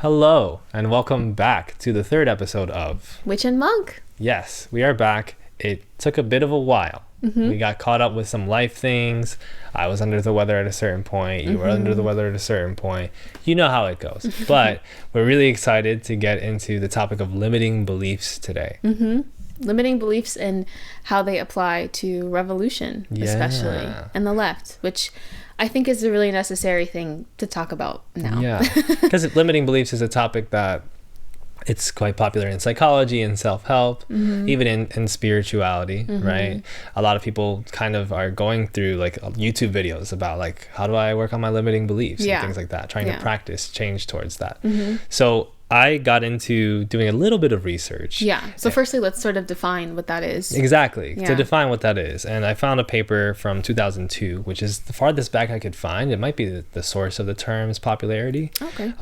Hello, and welcome back to the third episode of Witch and Monk. Yes, we are back. It took a bit of a while. We got caught up with some life things. I was under the weather at a certain point. You were under the weather at a certain point. You know how it goes. But we're really excited to get into the topic of limiting beliefs today. Limiting beliefs and how they apply to revolution, especially, and the left, which I think is a really necessary thing to talk about now. Yeah, because limiting beliefs is a topic that it's quite popular in psychology and self-help, even in spirituality, right? A lot of people kind of are going through like YouTube videos about like, how do I work on my limiting beliefs and things like that, trying to practice change towards that. So I got into doing a little bit of research. So firstly, let's sort of define what that is. Exactly. To define what that is. And I found a paper from 2002, which is the farthest back I could find. It might be the source of the term's popularity. Okay.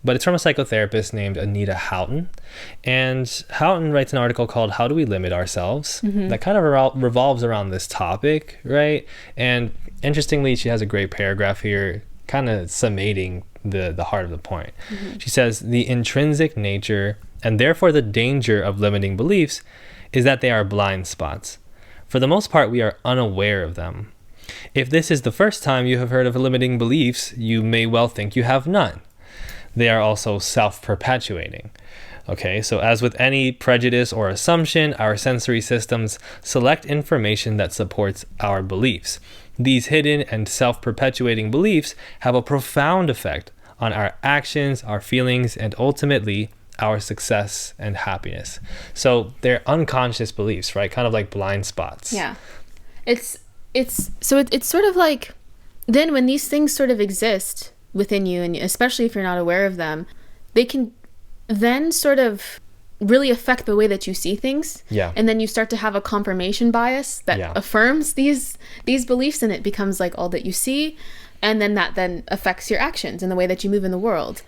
But it's from a psychotherapist named Anita Houghton. And Houghton writes an article called How Do We Limit Ourselves? That kind of revolves around this topic, right? And interestingly, she has a great paragraph here kind of summating the heart of the point. She says, the intrinsic nature and therefore the danger of limiting beliefs is that they are blind spots. For the most part, we are unaware of them. If this is the first time you have heard of limiting beliefs, you may well think you have none. They are also self-perpetuating. Okay, so as with any prejudice or assumption, our sensory systems select information that supports our beliefs. These hidden and self-perpetuating beliefs have a profound effect on our actions, our feelings, and ultimately our success and happiness. So they're unconscious beliefs, right? Kind of like blind spots. Yeah. It's sort of like, then when these things sort of exist within you, and especially if you're not aware of them, they can then sort of really affect the way that you see things. And then you start to have a confirmation bias that affirms these beliefs, and it becomes like all that you see, and then that then affects your actions and the way that you move in the world.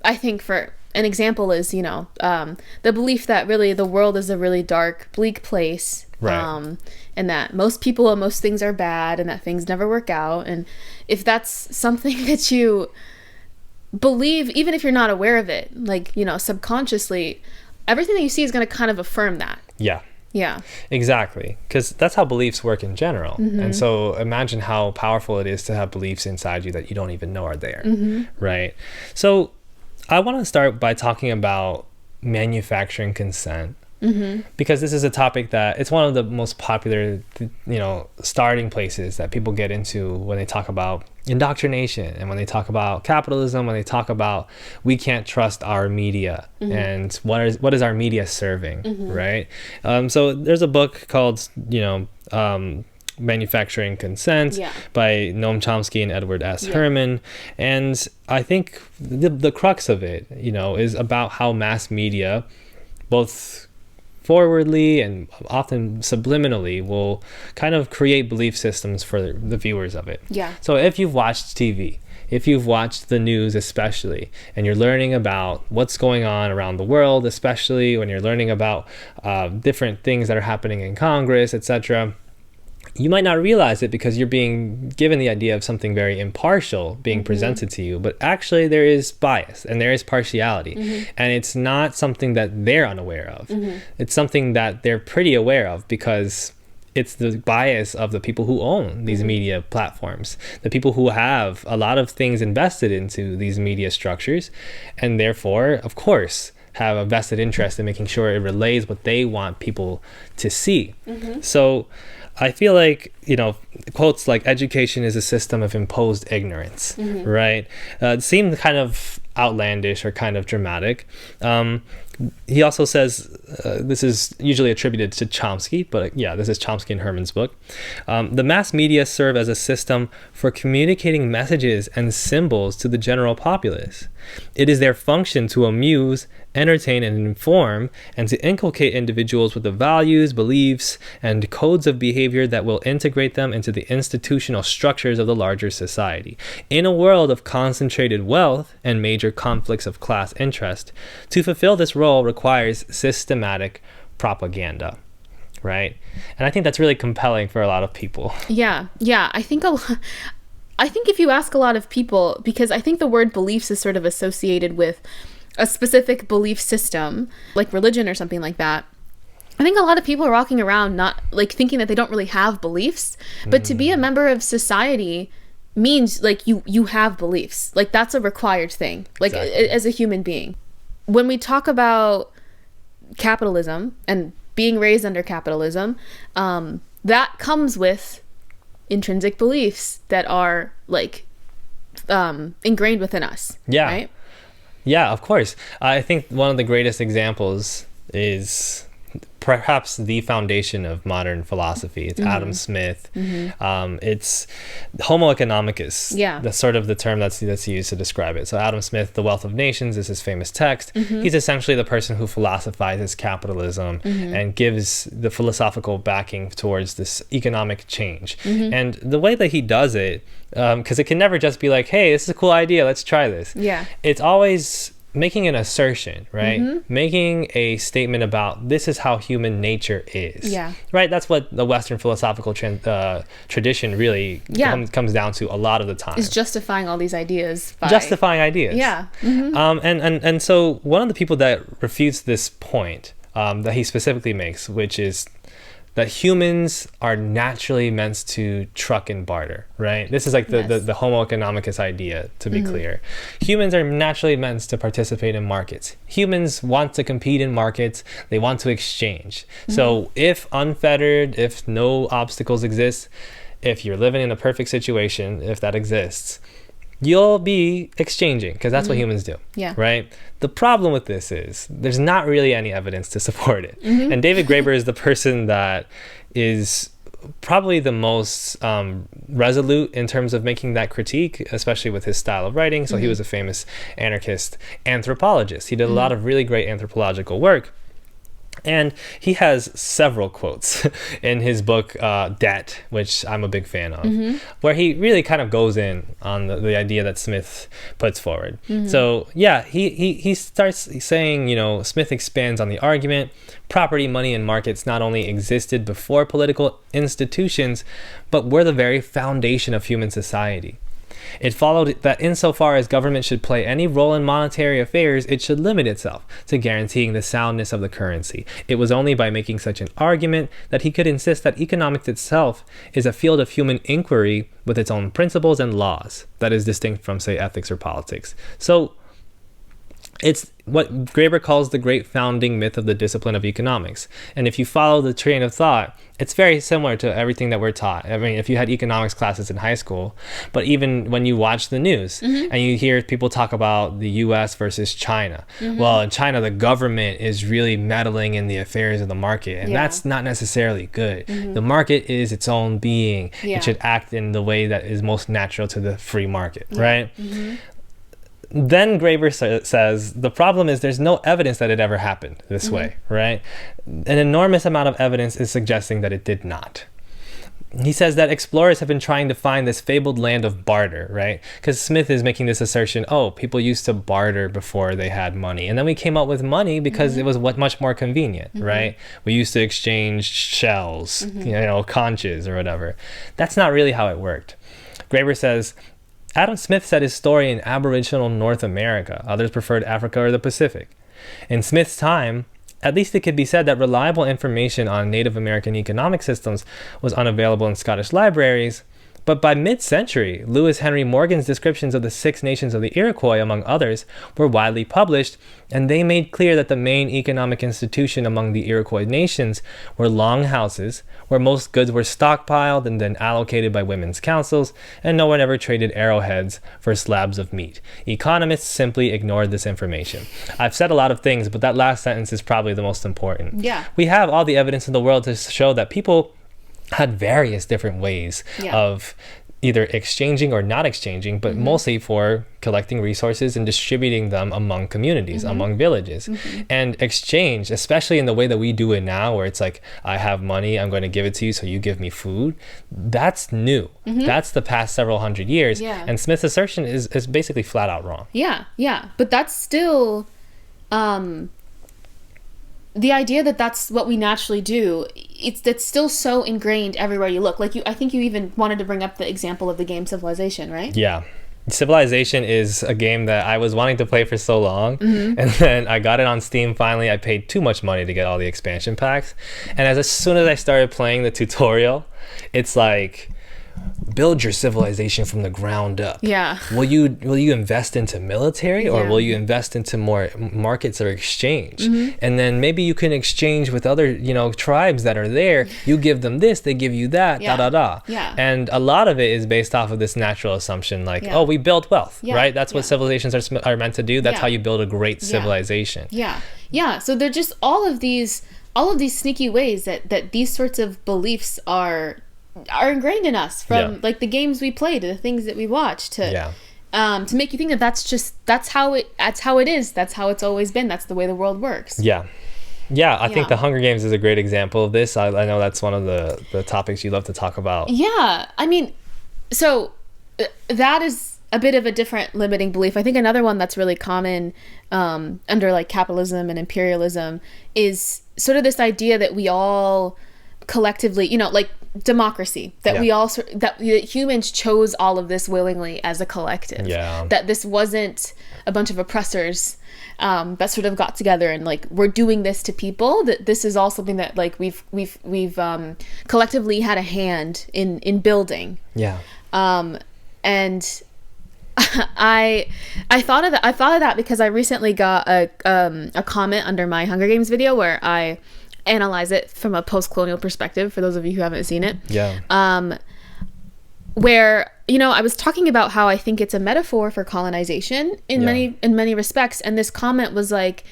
I think for an example is, the belief that really the world is a really dark, bleak place. And that most people and most things are bad, and that things never work out. And if that's something that you believe, even if you're not aware of it, like, subconsciously, everything that you see is going to kind of affirm that. Yeah, exactly. Because that's how beliefs work in general. And so imagine how powerful it is to have beliefs inside you that you don't even know are there, right? So I want to start by talking about manufacturing consent. Because this is a topic that it's one of the most popular, starting places that people get into when they talk about indoctrination, and when they talk about capitalism, when they talk about we can't trust our media, and what is our media serving, right? So there's a book called, Manufacturing Consent by Noam Chomsky and Edward S. Herman. And I think the crux of it, is about how mass media, both forwardly and often subliminally, will kind of create belief systems for the viewers of it. So if you've watched TV, if you've watched the news especially, and you're learning about what's going on around the world, especially when you're learning about different things that are happening in Congress, etc., you might not realize it because you're being given the idea of something very impartial being presented to you, but actually there is bias and there is partiality, and it's not something that they're unaware of. It's something that they're pretty aware of, because it's the bias of the people who own these media platforms, the people who have a lot of things invested into these media structures, and therefore, of course, have a vested interest in making sure it relays what they want people to see. So I feel like, quotes like education is a system of imposed ignorance, right? Seem kind of outlandish or kind of dramatic. He also says, this is usually attributed to Chomsky, but this is Chomsky and Herman's book. The mass media serve as a system for communicating messages and symbols to the general populace. It is their function to amuse, entertain, and inform, and to inculcate individuals with the values, beliefs, and codes of behavior that will integrate them into the institutional structures of the larger society. In a world of concentrated wealth and major conflicts of class interest, to fulfill this role requires systematic propaganda, right? And I think that's really compelling for a lot of people. I think I think if you ask a lot of people, because I think the word beliefs is sort of associated with a specific belief system, like religion or something like that. I think a lot of people are walking around not like thinking that they don't really have beliefs, but to be a member of society means like you have beliefs. Like that's a required thing, like as a human being. When we talk about capitalism and being raised under capitalism, that comes with intrinsic beliefs that are like ingrained within us. Yeah. Right? Yeah, of course. I think one of the greatest examples is perhaps the foundation of modern philosophy. It's Adam Smith. It's Homo economicus. Yeah. That's sort of the term that's used to describe it. So Adam Smith, The Wealth of Nations, is his famous text. He's essentially the person who philosophizes capitalism and gives the philosophical backing towards this economic change. And the way that he does it, because it can never just be like, hey, this is a cool idea, let's try this. Yeah. It's always making an assertion, right? Making a statement about this is how human nature is. Yeah. Right? That's what the Western philosophical tradition really comes down to a lot of the time. Is justifying all these ideas. Justifying ideas. Yeah. And so one of the people that refutes this point that he specifically makes, which is that humans are naturally meant to truck and barter, right? This is like the Homo economicus idea, to be clear. Humans are naturally meant to participate in markets. Humans want to compete in markets. They want to exchange. So if unfettered, if no obstacles exist, if you're living in a perfect situation, if that exists, you'll be exchanging, because that's what humans do. Yeah. Right? The problem with this is there's not really any evidence to support it. And David Graeber is the person that is probably the most resolute in terms of making that critique, especially with his style of writing. So he was a famous anarchist anthropologist. He did a lot of really great anthropological work. And he has several quotes in his book, Debt, which I'm a big fan of, where he really kind of goes in on the idea that Smith puts forward. So, yeah, he starts saying, you know, Smith expands on the argument. Property, money, and markets not only existed before political institutions, but were the very foundation of human society. It followed that insofar as government should play any role in monetary affairs, it should limit itself to guaranteeing the soundness of the currency. It was only by making such an argument that he could insist that economics itself is a field of human inquiry with its own principles and laws that is distinct from, say, ethics or politics. So it's what Graeber calls the great founding myth of the discipline of economics. And if you follow the train of thought, it's very similar to everything that we're taught. I mean, if you had economics classes in high school, but even when you watch the news and you hear people talk about the US versus China. Well, in China, the government is really meddling in the affairs of the market, and that's not necessarily good. The market is its own being. It should act in the way that is most natural to the free market, right? Then Graeber says the problem is there's no evidence that it ever happened this way, right? An enormous amount of evidence is suggesting that it did not. He says that explorers have been trying to find this fabled land of barter, right? Because Smith is making this assertion, oh, people used to barter before they had money. And then we came up with money because it was much more convenient, right? We used to exchange shells, you know, conches or whatever. That's not really how it worked. Graeber says, Adam Smith set his story in Aboriginal North America. Others preferred Africa or the Pacific. In Smith's time, at least it could be said that reliable information on Native American economic systems was unavailable in Scottish libraries. But by mid-century, Lewis Henry Morgan's descriptions of the Six Nations of the Iroquois, among others, were widely published, and they made clear that the main economic institution among the Iroquois nations were long houses, where most goods were stockpiled and then allocated by women's councils, and no one ever traded arrowheads for slabs of meat. Economists simply ignored this information. I've said a lot of things, but that last sentence is probably the most important. Yeah. We have all the evidence in the world to show that people had various different ways of either exchanging or not exchanging, but mostly for collecting resources and distributing them among communities, among villages. And exchange, especially in the way that we do it now, where it's like, I have money, I'm going to give it to you, so you give me food. That's new. That's the past several hundred years. And Smith's assertion is basically flat out wrong. Yeah. But that's still, the idea that that's what we naturally do, it's still so ingrained everywhere you look. Like I think you even wanted to bring up the example of the game Civilization, right? Yeah. Civilization is a game that I was wanting to play for so long, and then I got it on Steam finally. I paid too much money to get all the expansion packs, and as soon as I started playing the tutorial, it's like, build your civilization from the ground up. Yeah. Will you invest into military, or will you invest into more markets or exchange? And then maybe you can exchange with other, tribes that are there. You give them this, they give you that, da da da. Yeah. And a lot of it is based off of this natural assumption, like, oh, we build wealth, right? That's what civilizations are meant to do. That's how you build a great civilization. Yeah. So they're just all of these sneaky ways that these sorts of beliefs are ingrained in us, from like the games we play to the things that we watch, to make you think that that's how it is, that's how it's always been, that's the way the world works. I think the Hunger Games is a great example of this. I know that's one of the topics you love to talk about. I mean, so that is a bit of a different limiting belief. I think another one that's really common under like capitalism and imperialism is sort of this idea that we all collectively, like democracy, that we all that humans chose all of this willingly as a collective, that this wasn't a bunch of oppressors that sort of got together and like, we're doing this to people, that this is all something that like we've collectively had a hand in building. And I thought of that because I recently got a comment under my Hunger Games video where I analyze it from a post-colonial perspective, for those of you who haven't seen it. Where I was talking about how I think it's a metaphor for colonization in many respects, and this comment was like,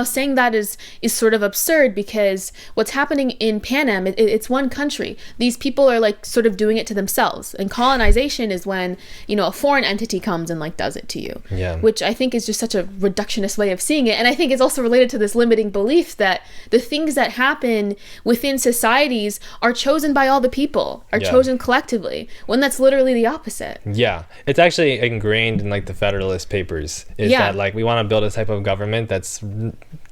saying that is sort of absurd, because what's happening in Panem, it's one country. These people are like sort of doing it to themselves, and colonization is when a foreign entity comes and like does it to you, which I think is just such a reductionist way of seeing it. And I think it's also related to this limiting belief that the things that happen within societies are chosen by all the people, are chosen collectively, when that's literally the opposite. It's actually ingrained in like the Federalist Papers, is that like we want to build a type of government that's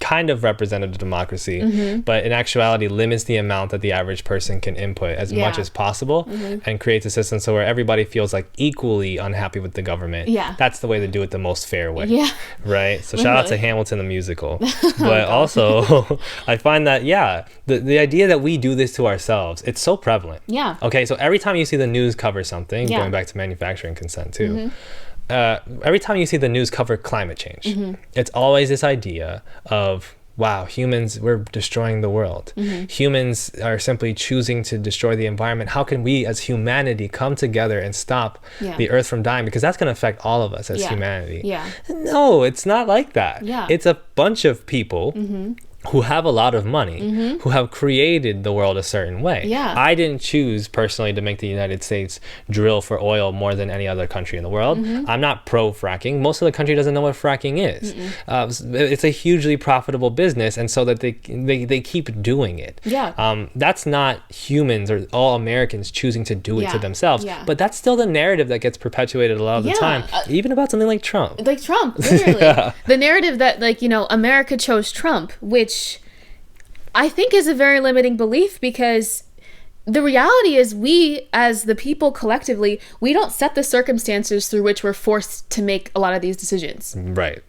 kind of representative democracy, but in actuality limits the amount that the average person can input as much as possible, and creates a system so where everybody feels like equally unhappy with the government. That's the way to do it the most fair way. Right? So shout out to Hamilton the musical. But also I find that the idea that we do this to ourselves, it's so prevalent. Okay, so every time you see the news cover something, going back to manufacturing consent too, every time you see the news cover climate change, it's always this idea of, wow, humans, we're destroying the world. Humans are simply choosing to destroy the environment. How can we as humanity come together and stop the earth from dying? Because that's going to affect all of us as humanity. No, it's not like that. It's a bunch of people who have a lot of money, who have created the world a certain way. I didn't choose personally to make the United States drill for oil more than any other country in the world. I'm not pro fracking. Most of the country doesn't know what fracking is. It's a hugely profitable business, and so that they keep doing it. That's not humans or all Americans choosing to do it to themselves, but that's still the narrative that gets perpetuated a lot of the time, even about something like Trump. Literally. The narrative that America chose Trump, which I think is a very limiting belief, because the reality is we, as the people collectively, we don't set the circumstances through which we're forced to make a lot of these decisions. Right.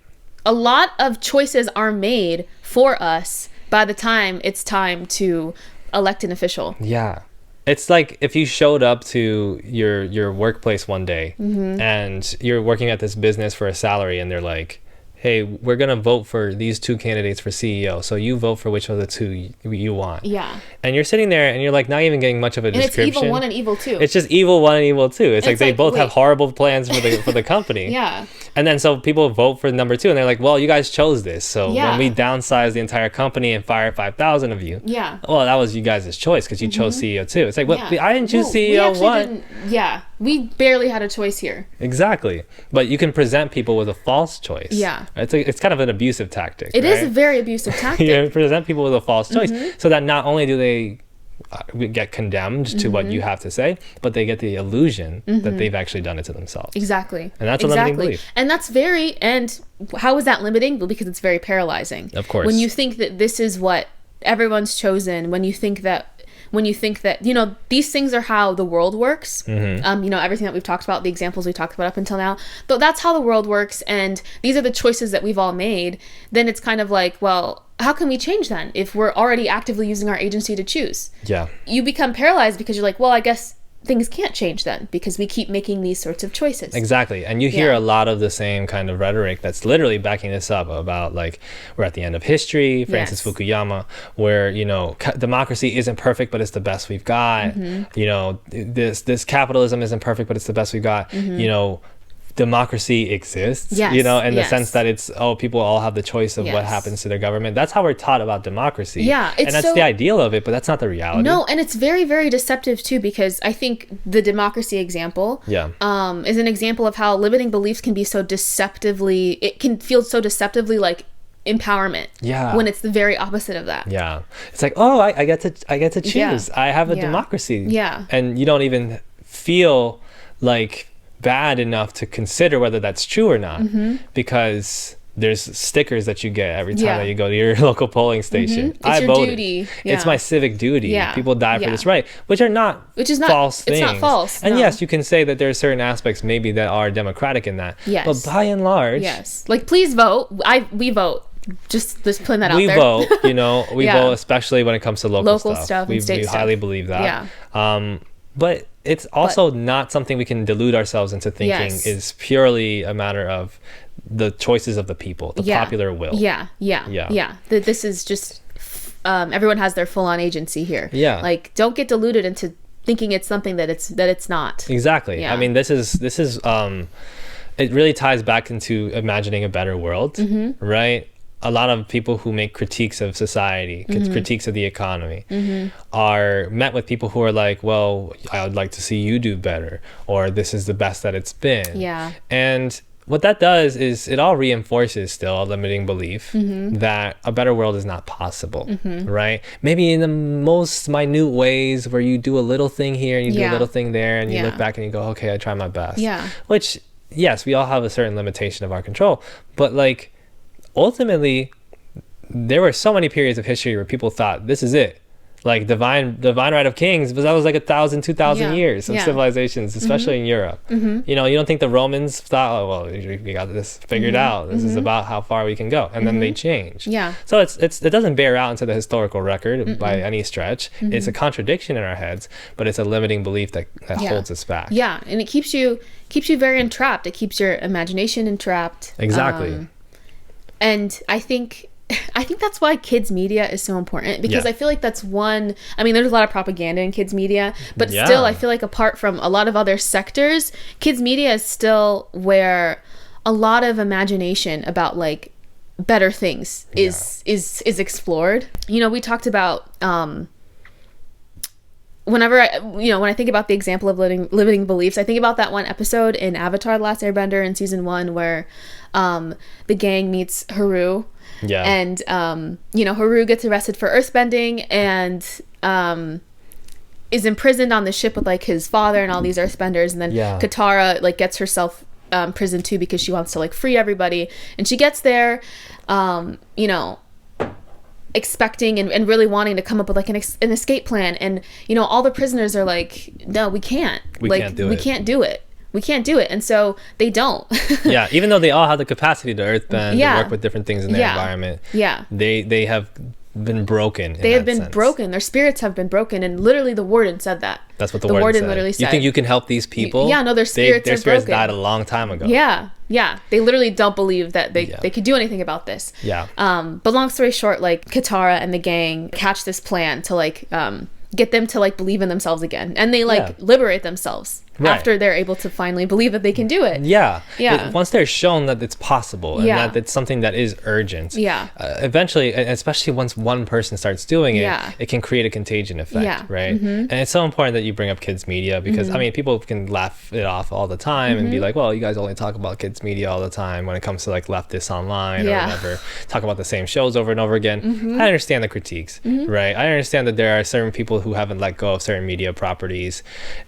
A lot of choices are made for us by the time it's time to elect an official. It's like if you showed up to your workplace one day and you're working at this business for a salary, and they're like, hey, we're going to vote for these two candidates for CEO, so you vote for which of the two you want. And you're sitting there and you're like not even getting much of a description. It's evil 1 and evil 2. It's just evil 1 and evil 2. It's like they both have horrible plans for the company. And then so people vote for number 2, and they're like, well, you guys chose this, so when we downsize the entire company and fire 5,000 of you, well, that was you guys' choice because you chose CEO 2. It's like, well, I didn't choose CEO 1. We barely had a choice here. Exactly. But you can present people with a false choice. It's kind of an abusive tactic. It is a very abusive tactic. You present people with a false choice, so that not only do they get condemned to what you have to say, but they get the illusion that they've actually done it to themselves. Exactly. And that's a limiting belief. And that's and how is that limiting? Well, because it's very paralyzing. Of course. When you think that this is what everyone's chosen, when you think that, you know, these things are how the world works. You know, everything that we've talked about, the examples we talked about up until now, but that's how the world works, and these are the choices that we've all made. Then it's kind of like, well, how can we change then if we're already actively using our agency to choose? Yeah. You become paralyzed because you're like, well, I guess things can't change then because we keep making these sorts of choices. Exactly. And you hear a lot of the same kind of rhetoric that's literally backing this up about, like, we're at the end of history, Francis Fukuyama, where, you know, democracy isn't perfect, but it's the best we've got. You know, this capitalism isn't perfect, but it's the best we've got. You know, democracy exists, you know, in the sense that it's, people all have the choice of what happens to their government. That's how we're taught about democracy. Yeah. And that's the ideal of it, but that's not the reality. No, and it's very, very deceptive too, because I think the democracy example is an example of how limiting beliefs can be so deceptively, it can feel so deceptively like empowerment, when it's the very opposite of that. It's like, oh, I get to choose. I have a democracy. And you don't even feel like bad enough to consider whether that's true or not, because there's stickers that you get every time that you go to your local polling station. It's your duty. It's my civic duty. People die for this right, which is not false things. It's not false. And yes, you can say that there are certain aspects maybe that are democratic in that. But by and large, like, please vote. We vote. Just putting that out there. We vote, you know, vote, especially when it comes to local stuff. We highly believe that. But it's also not something we can delude ourselves into thinking is purely a matter of the choices of the people, the popular will. That this is just everyone has their full-on agency here. Like, don't get deluded into thinking it's something that it's not. Exactly. I mean, this is it really ties back into imagining a better world, right? A lot of people who make critiques of society, critiques of the economy, are met with people who are like, well, I would like to see you do better, or this is the best that it's been. And what that does is it all reinforces still a limiting belief that a better world is not possible, right? Maybe in the most minute ways where you do a little thing here and you do a little thing there, and you look back and you go, okay, I tried my best. Which, yes, we all have a certain limitation of our control, but like, ultimately, there were so many periods of history where people thought this is it, like divine right of kings, but that was like 1,000, 2,000 years of civilizations, especially in Europe. You know, you don't think the Romans thought, oh well, we got this figured out, this is about how far we can go, and then they change. So it doesn't bear out into the historical record by any stretch. It's a contradiction in our heads, but it's a limiting belief that holds us back. And it keeps you very entrapped. It keeps your imagination entrapped. Exactly. And I think that's why kids media is so important, because I feel like that's one, I mean, there's a lot of propaganda in kids media, but still I feel like apart from a lot of other sectors, kids media is still where a lot of imagination about like better things is explored. You know, we talked about when I think about the example of limiting beliefs, I think about that one episode in Avatar: The Last Airbender in season 1 where the gang meets Haru. And you know, Haru gets arrested for earthbending and is imprisoned on the ship with like his father and all these earthbenders, and then Katara like gets herself prisoned too because she wants to like free everybody, and she gets there you know, expecting and really wanting to come up with like an escape plan, and you know, all the prisoners are like, no, we can't do it, and so they don't. Even though they all have the capacity to earthbend and work with different things in their environment, they have been broken. They have been broken. Their spirits have been broken, and literally the warden said that. That's what the warden said. Literally said. You think you can help these people? No, their spirits are broken. Died a long time ago. They literally don't believe that they could do anything about this. But long story short, like Katara and the gang catch this plan to like get them to like believe in themselves again, and they like liberate themselves. after they're able to finally believe that they can do it. Once they're shown that it's possible and that it's something that is urgent, eventually, especially once one person starts doing it, it can create a contagion effect, right? And it's so important that you bring up kids media, because I mean, people can laugh it off all the time and be like, well, you guys only talk about kids media all the time when it comes to like leftists online or whatever, talk about the same shows over and over again. I understand the critiques, right? I understand that there are certain people who haven't let go of certain media properties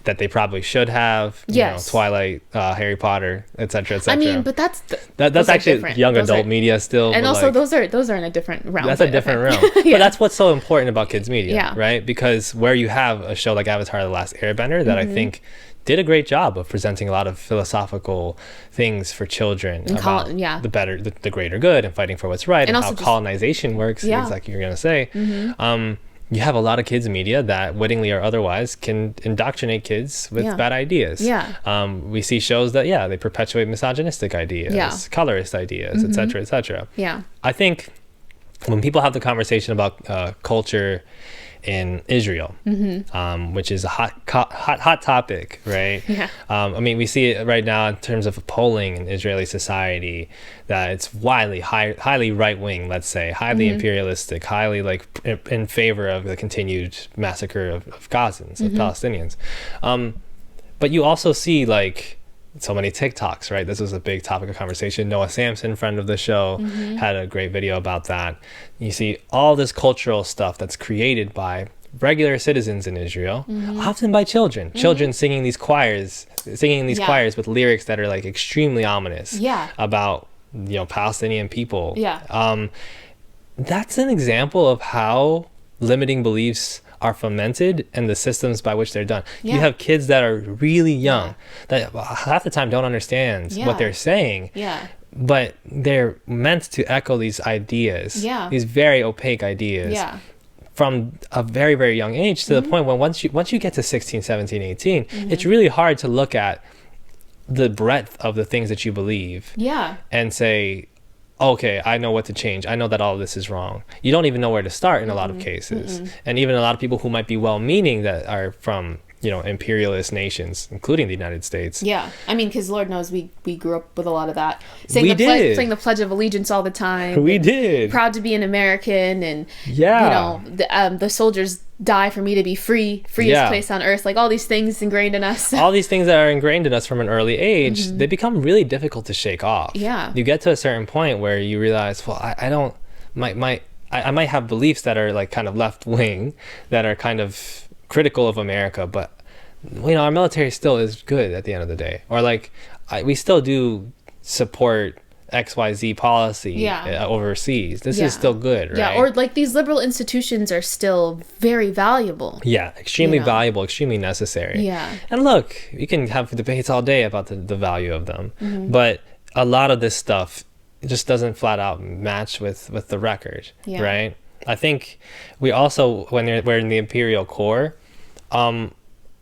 that they probably should have, you know, Twilight, Harry Potter, etc., etc. I mean, but that's actually different. young adult media still, and also like, those are in a different realm. That's a different realm. But that's what's so important about kids media, right? Because where you have a show like Avatar: The Last Airbender that I think did a great job of presenting a lot of philosophical things for children about the greater good and fighting for what's right, and how colonization works, like you're gonna say. You have a lot of kids media that wittingly or otherwise can indoctrinate kids with bad ideas. We see shows that they perpetuate misogynistic ideas, colorist ideas, etc., etc. I think when people have the conversation about culture in Israel, which is a hot topic, right? I mean, we see it right now in terms of polling in Israeli society, that it's highly right-wing, let's say, highly imperialistic, highly like in favor of the continued massacre of Gazans, of Palestinians. But you also see like so many TikToks, right? This was a big topic of conversation. Noah Samson, friend of the show, had a great video about that. You see all this cultural stuff that's created by regular citizens in Israel, often by children. Children singing these choirs with lyrics that are like extremely ominous about, you know, Palestinian people. That's an example of how limiting beliefs are fomented and the systems by which they're done. You have kids that are really young that half the time don't understand what they're saying, but they're meant to echo these ideas, these very opaque ideas, from a very, very young age, to the point when once you get to 16, 17, 18, it's really hard to look at the breadth of the things that you believe and say, okay, I know what to change. I know that all of this is wrong. You don't even know where to start in a lot of cases. And even a lot of people who might be well-meaning that are from, you know, imperialist nations, including the United States. I mean, because Lord knows we grew up with a lot of that. Saying the Pledge of Allegiance all the time. We did. Proud to be an American, and you know, the soldiers die for me to be freest place on earth. Like all these things ingrained in us. All these things that are ingrained in us from an early age, they become really difficult to shake off. You get to a certain point where you realize, well, I might have beliefs that are like kind of left wing, that are kind of critical of America, but you know, our military still is good at the end of the day, or like we still do support XYZ policy overseas. This is still good, right? Or like these liberal institutions are still very valuable. Extremely valuable, extremely necessary. And look, you can have debates all day about the value of them, but a lot of this stuff just doesn't flat out match with the record, right? I think we also, when we're in the imperial core,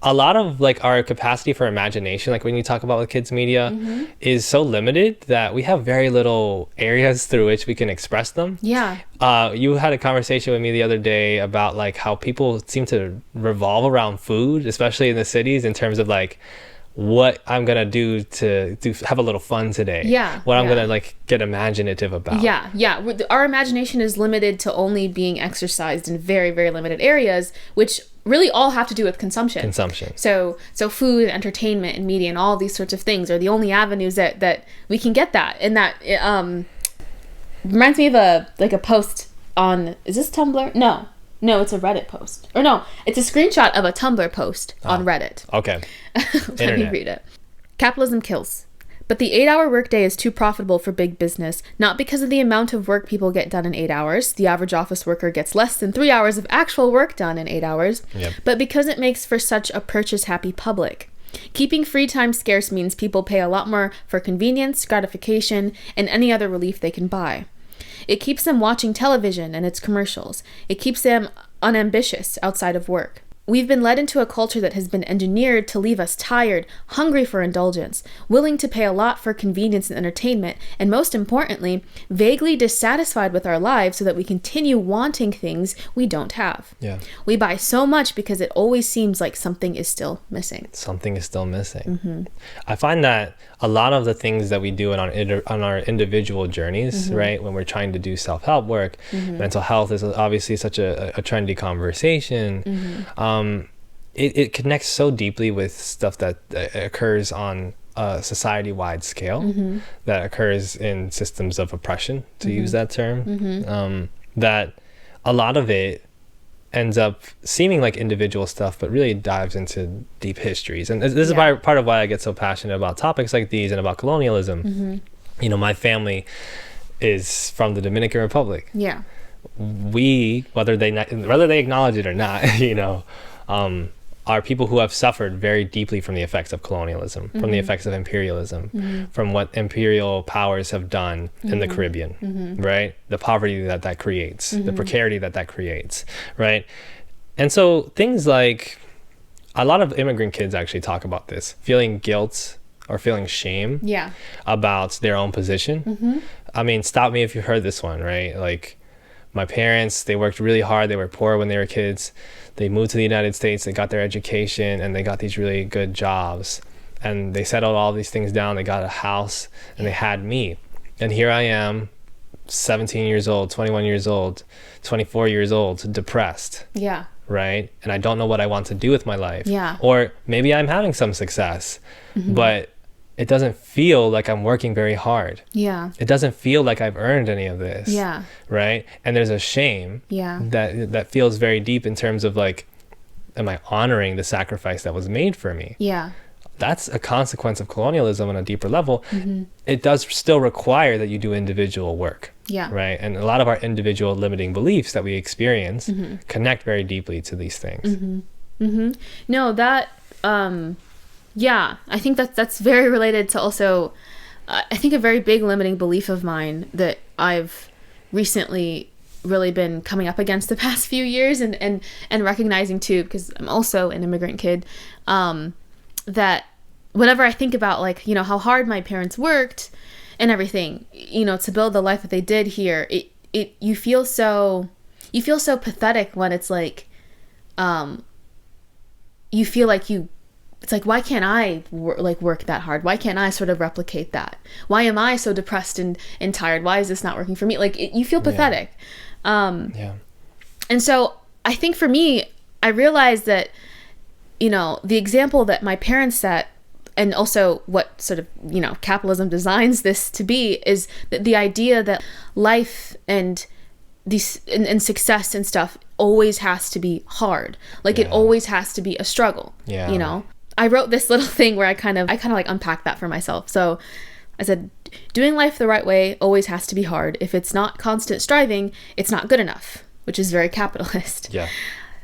a lot of like our capacity for imagination, like when you talk about with kids media, is so limited that we have very little areas through which we can express them. You had a conversation with me the other day about like how people seem to revolve around food, especially in the cities, in terms of like what I'm gonna do to have a little fun today. What I'm gonna like get imaginative about. Our imagination is limited to only being exercised in very, very limited areas, which really all have to do with consumption. So food, entertainment, and media, and all these sorts of things are the only avenues that we can get that. And that reminds me of a post on, is this Tumblr? No, it's a Reddit post. Or no, it's a screenshot of a Tumblr post on Reddit. Okay. Let me read it. Capitalism kills. But the 8-hour workday is too profitable for big business, not because of the amount of work people get done in 8 hours. The average office worker gets less than 3 hours of actual work done in 8 hours, but because it makes for such a purchase-happy public. Keeping free time scarce means people pay a lot more for convenience, gratification, and any other relief they can buy. It keeps them watching television and its commercials. It keeps them unambitious outside of work. We've been led into a culture that has been engineered to leave us tired, hungry for indulgence, willing to pay a lot for convenience and entertainment, and most importantly, vaguely dissatisfied with our lives so that we continue wanting things we don't have. Yeah. We buy so much because it always seems like something is still missing. Something is still missing. I find that a lot of the things that we do on our individual journeys, right, when we're trying to do self-help work, mental health is obviously such a trendy conversation. It connects so deeply with stuff that occurs on a society-wide scale, that occurs in systems of oppression, to use that term, that a lot of it ends up seeming like individual stuff, but really dives into deep histories. And this is part of why I get so passionate about topics like these and about colonialism. You know, my family is from the Dominican Republic. Yeah. We, whether they acknowledge it or not, you know, are people who have suffered very deeply from the effects of colonialism, from the effects of imperialism, from what imperial powers have done in the Caribbean, right? The poverty that creates, the precarity that creates, right? And so things like, a lot of immigrant kids actually talk about this, feeling guilt or feeling shame about their own position. I mean, stop me if you've heard this one, right? Like, my parents, they worked really hard. They were poor when they were kids. They moved to the United States. They got their education and they got these really good jobs. And they settled all these things down. They got a house and they had me. And here I am, 17 years old, 21 years old, 24 years old, depressed. Yeah. Right? And I don't know what I want to do with my life. Yeah. Or maybe I'm having some success, but it doesn't feel like I'm working very hard. Yeah. It doesn't feel like I've earned any of this. Yeah. Right? And there's a shame that feels very deep in terms of like, am I honoring the sacrifice that was made for me? Yeah. That's a consequence of colonialism on a deeper level. It does still require that you do individual work. Yeah. Right? And a lot of our individual limiting beliefs that we experience connect very deeply to these things. No, that... yeah, I think that's very related to also, I think a very big limiting belief of mine that I've recently really been coming up against the past few years and recognizing too, because I'm also an immigrant kid, that whenever I think about like, you know, how hard my parents worked and everything, you know, to build the life that they did here, you feel so pathetic when it's like, you feel like it's like, why can't I work that hard? Why can't I sort of replicate that? Why am I so depressed and tired? Why is this not working for me? Like, you feel pathetic. And so I think for me, I realized that, you know, the example that my parents set, and also what sort of, you know, capitalism designs this to be, is that the idea that life and these and success and stuff always has to be hard. Like, it always has to be a struggle, you know? I wrote this little thing where I kind of like unpacked that for myself. So I said, doing life the right way always has to be hard. If it's not constant striving, it's not good enough, which is very capitalist. Yeah.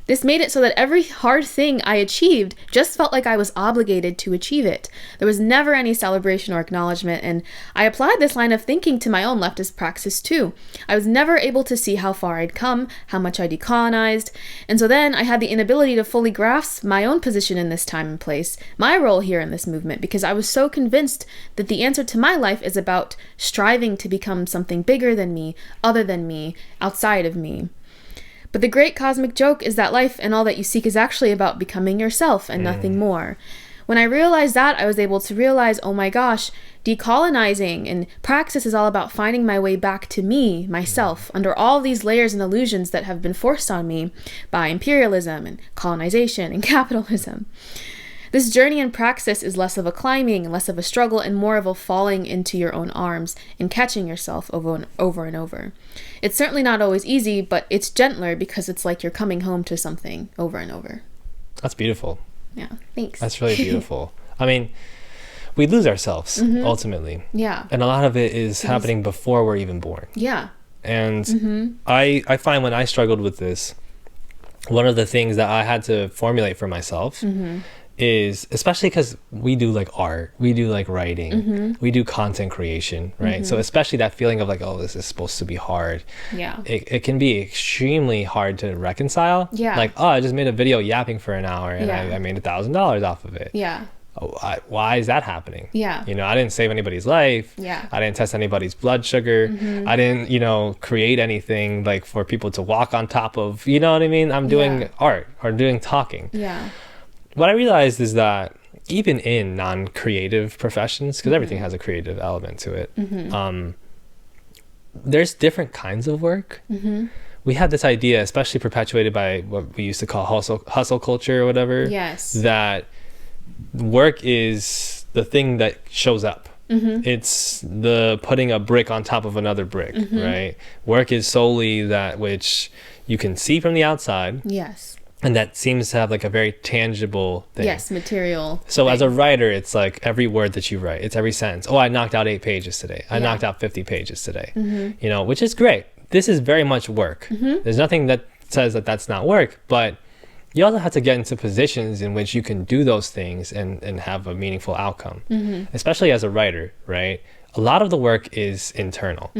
This made it so that every hard thing I achieved just felt like I was obligated to achieve it. There was never any celebration or acknowledgement, and I applied this line of thinking to my own leftist praxis too. I was never able to see how far I'd come, how much I decolonized, and so then I had the inability to fully grasp my own position in this time and place, my role here in this movement, because I was so convinced that the answer to my life is about striving to become something bigger than me, other than me, outside of me. But the great cosmic joke is that life and all that you seek is actually about becoming yourself and nothing more. When I realized that, I was able to realize, oh my gosh, decolonizing and praxis is all about finding my way back to me, myself, under all these layers and illusions that have been forced on me by imperialism and colonization and capitalism. This journey in praxis is less of a climbing, less of a struggle, and more of a falling into your own arms and catching yourself over and over. It's certainly not always easy, but it's gentler because it's like you're coming home to something over and over. That's beautiful. Yeah, thanks. That's really beautiful. I mean, we lose ourselves, ultimately. Yeah. And a lot of it is happening before we're even born. Yeah. And I find when I struggled with this, one of the things that I had to formulate for myself is, especially because we do like art, we do like writing, we do content creation, right? So especially that feeling of like, oh, this is supposed to be hard. Yeah. It can be extremely hard to reconcile. Yeah. Like, oh, I just made a video yapping for an hour and I made $1,000 off of it. Yeah. Oh, why is that happening? Yeah. You know, I didn't save anybody's life. Yeah. I didn't test anybody's blood sugar. I didn't, you know, create anything like for people to walk on top of, you know what I mean? I'm doing art or doing talking. Yeah. What I realized is that even in non-creative professions, because everything has a creative element to it, there's different kinds of work. We have this idea, especially perpetuated by what we used to call hustle culture or whatever, that work is the thing that shows up. It's the putting a brick on top of another brick, right? Work is solely that which you can see from the outside. Yes. And that seems to have like a very tangible thing. Yes, material. So as a writer, it's like every word that you write, it's every sentence. Oh, I knocked out 8 pages today. I knocked out 50 pages today. You know, which is great. This is very much work. There's nothing that says that that's not work, but you also have to get into positions in which you can do those things and have a meaningful outcome, especially as a writer, right? A lot of the work is internal.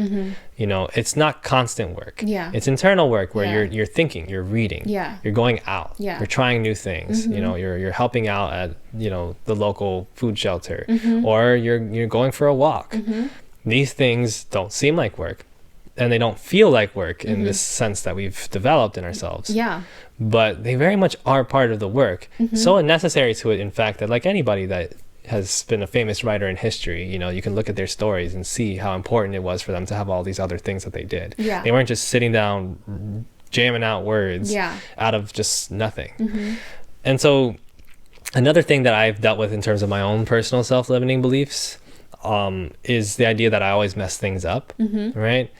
You know, it's not constant work. It's internal work where you're thinking, you're reading, you're going out, you're trying new things. You know, you're helping out at, you know, the local food shelter, or you're going for a walk. These things don't seem like work, and they don't feel like work in this sense that we've developed in ourselves. But they very much are part of the work. So necessary to it, in fact, that like anybody that has been a famous writer in history, you know, you can look at their stories and see how important it was for them to have all these other things that they did. They weren't just sitting down jamming out words out of just nothing. And so another thing that I've dealt with in terms of my own personal self-limiting beliefs is the idea that I always mess things up, right?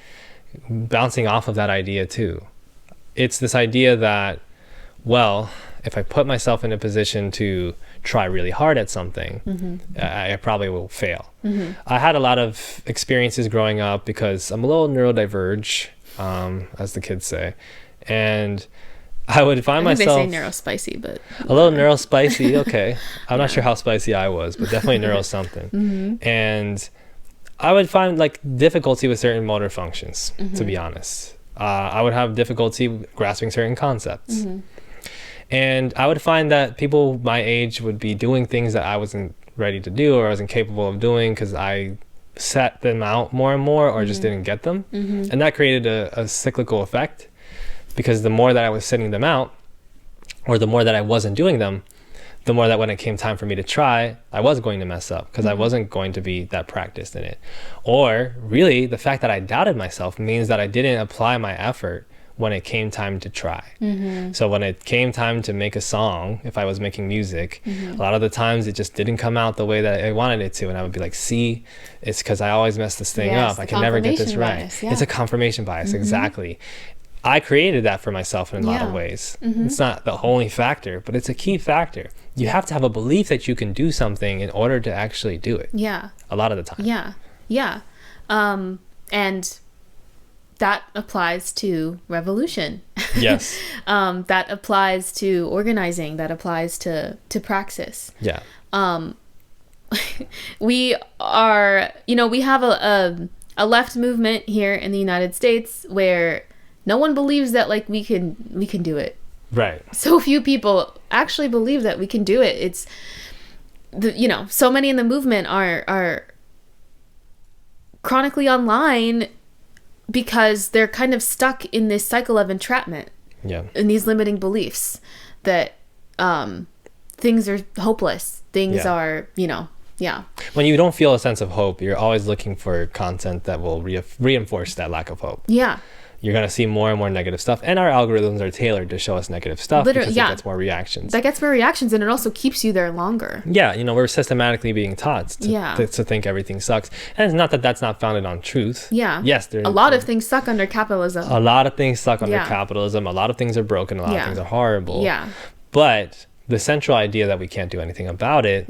Bouncing off of that idea too. It's this idea that, well, if I put myself in a position to try really hard at something, I probably will fail. I had a lot of experiences growing up because I'm a little neurodiverge, as the kids say, and I would find myself... They say neurospicy, but... A little neurospicy, okay. I'm not sure how spicy I was, but definitely neuro something. And I would find like difficulty with certain motor functions, to be honest. I would have difficulty grasping certain concepts. And I would find that people my age would be doing things that I wasn't ready to do or I wasn't capable of doing because I set them out more and more or just didn't get them. And that created a cyclical effect, because the more that I was sitting them out, or the more that I wasn't doing them, the more that when it came time for me to try, I was going to mess up because I wasn't going to be that practiced in it. Or really, the fact that I doubted myself means that I didn't apply my effort when it came time to try. So when it came time to make a song, if I was making music, a lot of the times it just didn't come out the way that I wanted it to. And I would be like, see, it's because I always mess this thing up. I can never get this right. It's a confirmation bias, exactly. I created that for myself in a lot of ways. It's not the only factor, but it's a key factor. You have to have a belief that you can do something in order to actually do it. A lot of the time. And that applies to revolution. Yes. That applies to organizing. That applies to praxis. Yeah. We are, you know, we have a left movement here in the United States where no one believes that like we can do it. Right. So few people actually believe that we can do it. It's you know, so many in the movement are chronically online because they're kind of stuck in this cycle of entrapment. In these limiting beliefs that things are hopeless. Things are, you know, when you don't feel a sense of hope, you're always looking for content that will reinforce that lack of hope. You're going to see more and more negative stuff. And our algorithms are tailored to show us negative stuff because it gets more reactions. That gets more reactions, and it also keeps you there longer. You know, we're systematically being taught to think everything sucks. And it's not that that's not founded on truth. Yes, a lot of things suck under capitalism. A lot of things suck under capitalism. A lot of things are broken. A lot of things are horrible. But the central idea that we can't do anything about it.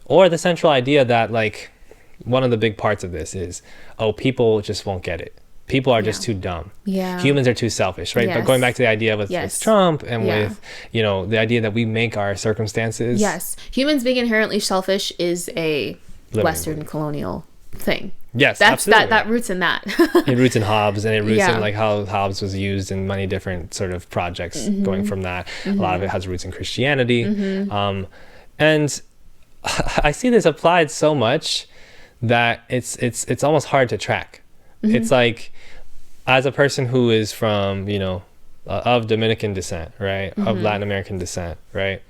Or the central idea that, like, one of the big parts of this is, oh, people just won't get it. people are just too dumb. Yeah. Humans are too selfish, right? Yes. But going back to the idea with Trump and Yeah. with, you know, the idea that we make our circumstances. Yes. Humans being inherently selfish is a Limiting Western belief. colonial thing. Yes, That's absolutely. that roots in that. It roots in Hobbes, and it roots Yeah. in like how Hobbes was used in many different sort of projects going from that. A lot of it has roots in Christianity. And I see this applied so much that it's almost hard to track. It's like, as a person who is from, you know, of Dominican descent, right? Of Latin American descent, right?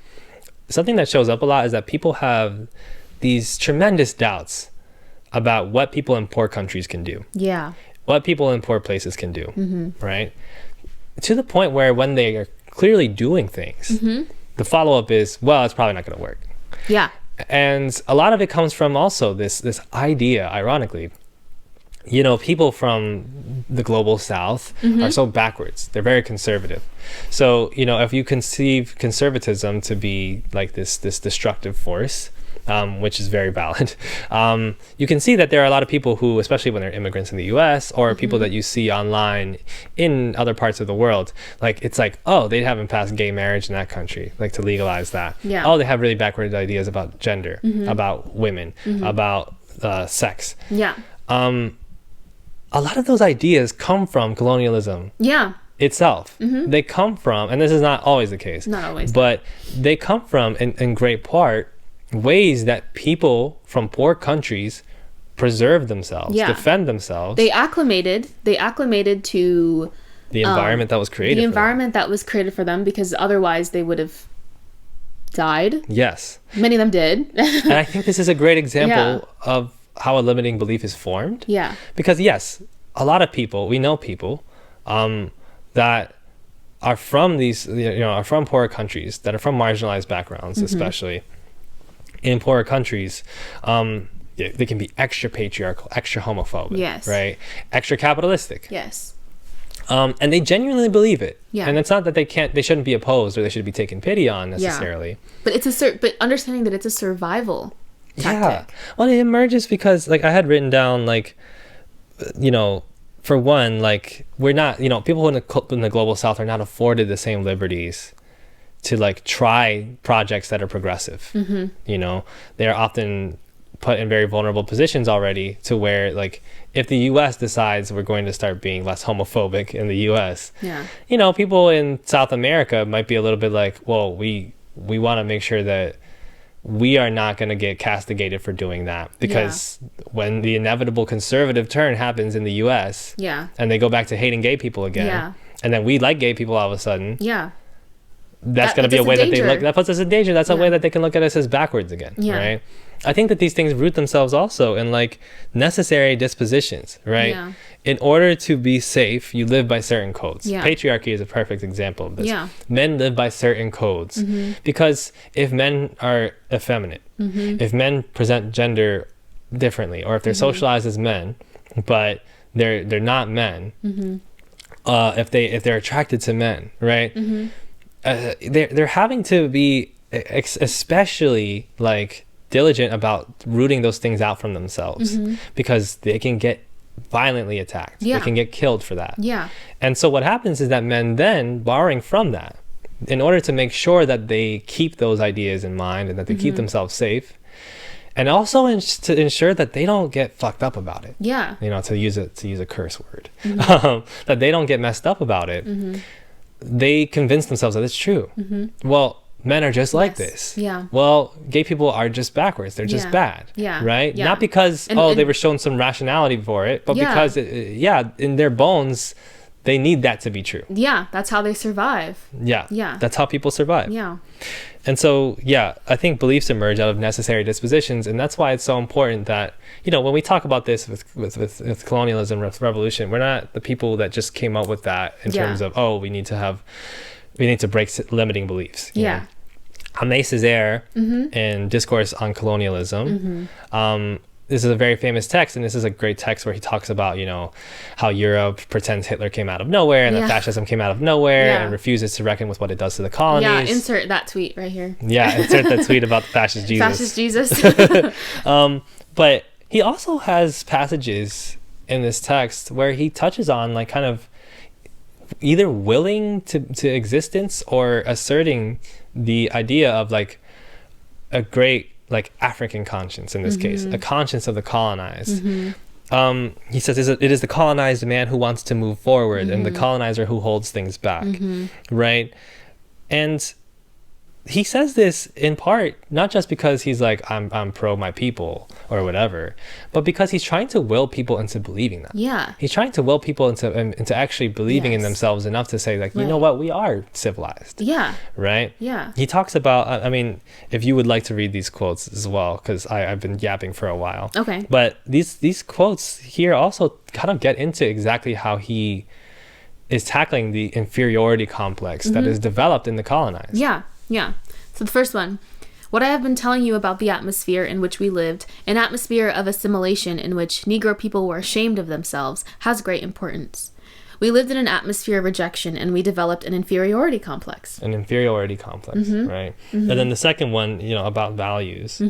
Something that shows up a lot is that people have these tremendous doubts about what people in poor countries can do. Yeah. What people in poor places can do, right? To the point where when they are clearly doing things, the follow-up is, well, it's probably not going to work. Yeah. And a lot of it comes from also this idea, ironically, you know, people from the global south are so backwards. They're very conservative. So, you know, if you conceive conservatism to be like this destructive force, which is very valid, you can see that there are a lot of people who, especially when they're immigrants in the US or people that you see online in other parts of the world, like, it's like, oh, they haven't passed gay marriage in that country, like to legalize that. Yeah. Oh, they have really backward ideas about gender, about women, about sex. Yeah. A lot of those ideas come from colonialism Yeah. itself. They come from, and this is not always the case, Not always. but they come from, in great part, ways that people from poor countries preserve themselves, defend themselves. They acclimated to the environment that was created. the for them. environment that was created for them, because otherwise they would have died. Yes. Many of them did. And I think this is a great example Yeah. of how a limiting belief is formed. Yeah. Because yes, a lot of people, we know people that are from these, you know, are from poorer countries, that are from marginalized backgrounds, especially in poorer countries. They can be extra patriarchal, extra homophobic, Yes. right? Extra capitalistic. Yes. And they genuinely believe it. Yeah. And it's not that they shouldn't be opposed or they should be taken pity on necessarily. But but understanding that it's a survival tactic. Yeah. Well, it emerges because, like, I had written down, like, you know, for one, like, we're not, you know, people in the global south are not afforded the same liberties to, like, try projects that are progressive. You know, they're often put in very vulnerable positions already, to where, like, if the US decides we're going to start being less homophobic in the US, Yeah. you know, people in South America might be a little bit like, well, we want to make sure that we are not going to get castigated for doing that, because when the inevitable conservative turn happens in the US, and they go back to hating gay people again, and then we like gay people all of a sudden, that's going to be a way that they look, that puts us in danger. That's a way that they can look at us as backwards again, right? I think that these things root themselves also in, like, necessary dispositions, right? In order to be safe, you live by certain codes. Patriarchy is a perfect example of this. Men live by certain codes, because if men are effeminate, if men present gender differently, or if they're socialized as men, but they're not men, if they're attracted to men, right? They're having to be especially, like, diligent about rooting those things out from themselves, because they can get violently attacked. They can get killed for that. And so what happens is that men then, borrowing from that, in order to make sure that they keep those ideas in mind and that they keep themselves safe, and also to ensure that they don't get fucked up about it. You know, to use a curse word, that they don't get messed up about it. They convince themselves that it's true. Well, men are just like this. Well, gay people are just backwards. They're just bad. Right? Not because, they were shown some rationality for it, but because, in their bones, they need that to be true. That's how they survive. That's how people survive. And so, I think beliefs emerge out of necessary dispositions, and that's why it's so important that, you know, when we talk about this with colonialism, revolution, we're not the people that just came up with that in terms of, we need to break limiting beliefs. Know? Aimé Cesaire in Discourse on Colonialism, this is a very famous text, and this is a great text where he talks about, you know, how Europe pretends Hitler came out of nowhere and that fascism came out of nowhere and refuses to reckon with what it does to the colonies. Insert that tweet right here. Insert that tweet about the fascist Jesus. Fascist Jesus. But he also has passages in this text where he touches on like kind of either willing to existence or asserting the idea of like a great like African conscience in this case, a conscience of the colonized. He says it is the colonized man who wants to move forward and the colonizer who holds things back, right? And he says this in part not just because he's like I'm pro my people or whatever, but because he's trying to will people into believing that. Yeah, he's trying to will people into actually believing in themselves enough to say like, you know what, we are civilized. Yeah, right. Yeah, he talks about, I mean, if you would like to read these quotes as well, because I've been yapping for a while. Okay, but these quotes here also kind of get into exactly how he is tackling the inferiority complex that is developed in the colonized. Yeah. Yeah. So the first one, what I have been telling you about the atmosphere in which we lived, an atmosphere of assimilation in which Negro people were ashamed of themselves, has great importance. We lived in an atmosphere of rejection, and we developed an inferiority complex. An inferiority complex, right? And then the second one, you know, about values.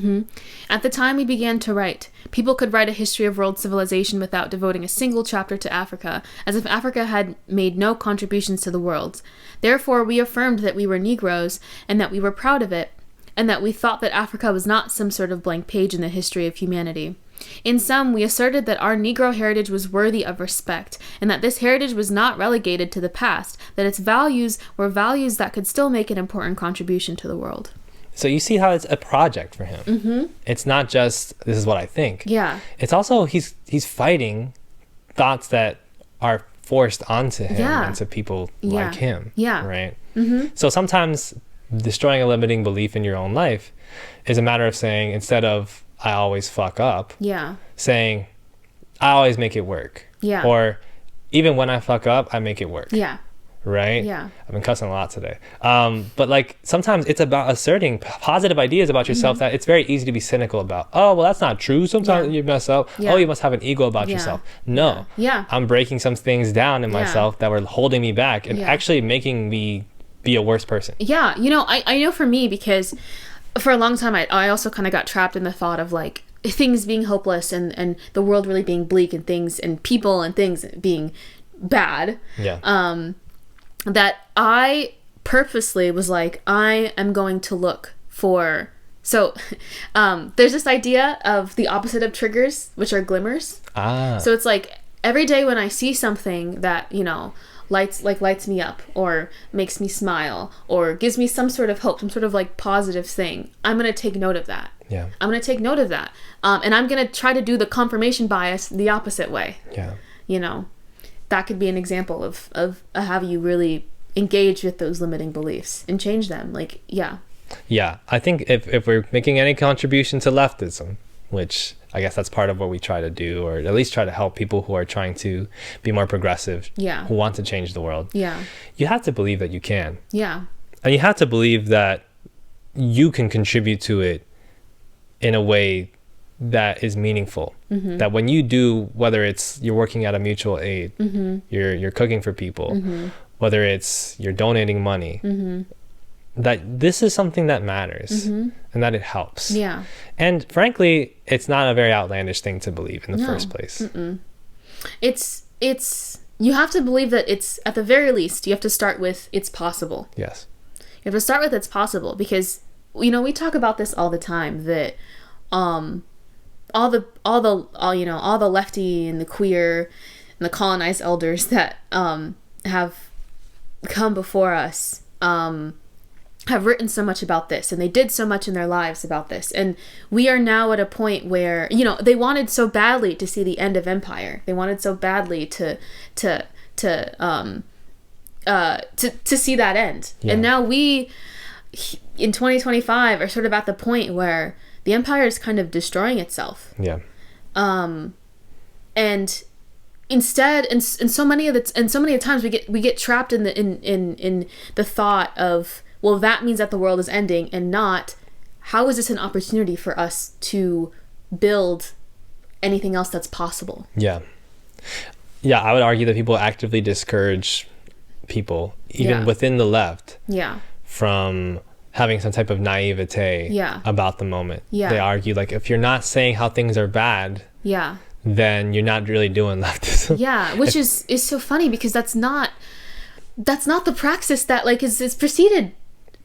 At the time we began to write, people could write a history of world civilization without devoting a single chapter to Africa, as if Africa had made no contributions to the world. Therefore, we affirmed that we were Negroes, and that we were proud of it, and that we thought that Africa was not some sort of blank page in the history of humanity. In sum, we asserted that our Negro heritage was worthy of respect, and that this heritage was not relegated to the past, that its values were values that could still make an important contribution to the world. So you see how it's a project for him. It's not just, this is what I think. Yeah. It's also, he's fighting thoughts that are forced onto him and to people like him. Yeah. Right? So sometimes destroying a limiting belief in your own life is a matter of saying, instead of I always fuck up, saying I always make it work. Yeah. Or even when I fuck up, I make it work. Yeah. Right? Yeah. I've been cussing a lot today. But like sometimes it's about asserting positive ideas about yourself that it's very easy to be cynical about. Oh, well, that's not true. Sometimes you mess up. Oh, you must have an ego about yourself. No. Yeah. I'm breaking some things down in myself that were holding me back and actually making me be a worse person. Yeah. You know, I know for me, because for a long time, I also kind of got trapped in the thought of like things being hopeless and the world really being bleak and things and people and things being bad. Yeah. That I purposely was like, I am going to look for. So there's this idea of the opposite of triggers, which are glimmers. So it's like every day when I see something that, you know, lights me up or makes me smile or gives me some sort of hope, some sort of like positive thing, I'm going to take note of that. Yeah. I'm going to take note of that. And I'm going to try to do the confirmation bias the opposite way. Yeah. You know, that could be an example of how you really engage with those limiting beliefs and change them. Like, yeah. Yeah. I think if we're making any contribution to leftism, which I guess that's part of what we try to do, or at least try to help people who are trying to be more progressive, who want to change the world. Yeah. You have to believe that you can. Yeah. And you have to believe that you can contribute to it in a way that is meaningful. That when you do, whether it's you're working at a mutual aid, you're cooking for people, whether it's you're donating money, that this is something that matters and that it helps. Yeah. And frankly, it's not a very outlandish thing to believe in the first place. It's you have to believe that it's, at the very least, you have to start with it's possible. Yes. You have to start with it's possible, because, you know, we talk about this all the time, that all the lefty and the queer and the colonized elders that have come before us have written so much about this, and they did so much in their lives about this, and we are now at a point where, you know, they wanted so badly to see the end of empire. They wanted so badly to see that end. Yeah. And now we, in 2025, are sort of at the point where the empire is kind of destroying itself. Yeah. And instead, and so many of the times we get trapped in the thought of, well, that means that the world is ending, and not, how is this an opportunity for us to build anything else that's possible? Yeah. Yeah, I would argue that people actively discourage people, even within the left, from having some type of naivete about the moment. Yeah. They argue, like, if you're not saying how things are bad, then you're not really doing leftism. Yeah, which is so funny, because that's not the praxis that like is preceded.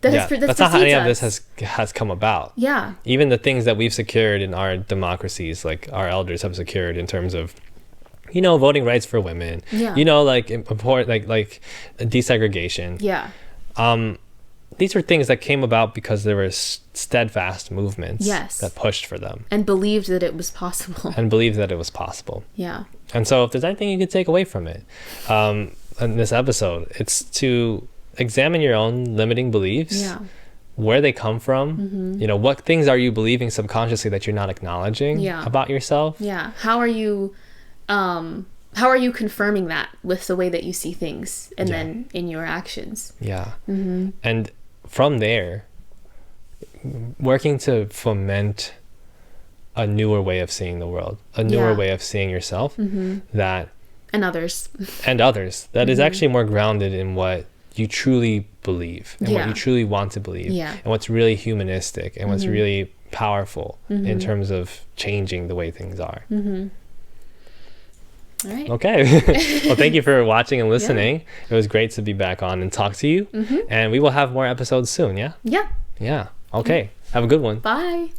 That's not how any of this has come about. Yeah. Even the things that we've secured in our democracies, like our elders have secured in terms of, voting rights for women. Yeah. Like important, like desegregation. Yeah. These were things that came about because there were steadfast movements that pushed for them. And believed that it was possible. Yeah. And so if there's anything you could take away from it, in this episode, it's to examine your own limiting beliefs, where they come from, what things are you believing subconsciously that you're not acknowledging about yourself? Yeah. How are you confirming that with the way that you see things and then in your actions? Yeah. And from there, working to foment a newer way of seeing the world, a newer way of seeing yourself, that and others that is actually more grounded in what you truly believe and what you truly want to believe, and what's really humanistic and what's really powerful in terms of changing the way things are. All right. Okay. Well, thank you for watching and listening. It was great to be back on and talk to you. And we will have more episodes soon. Yeah. Okay. Have a good one. Bye.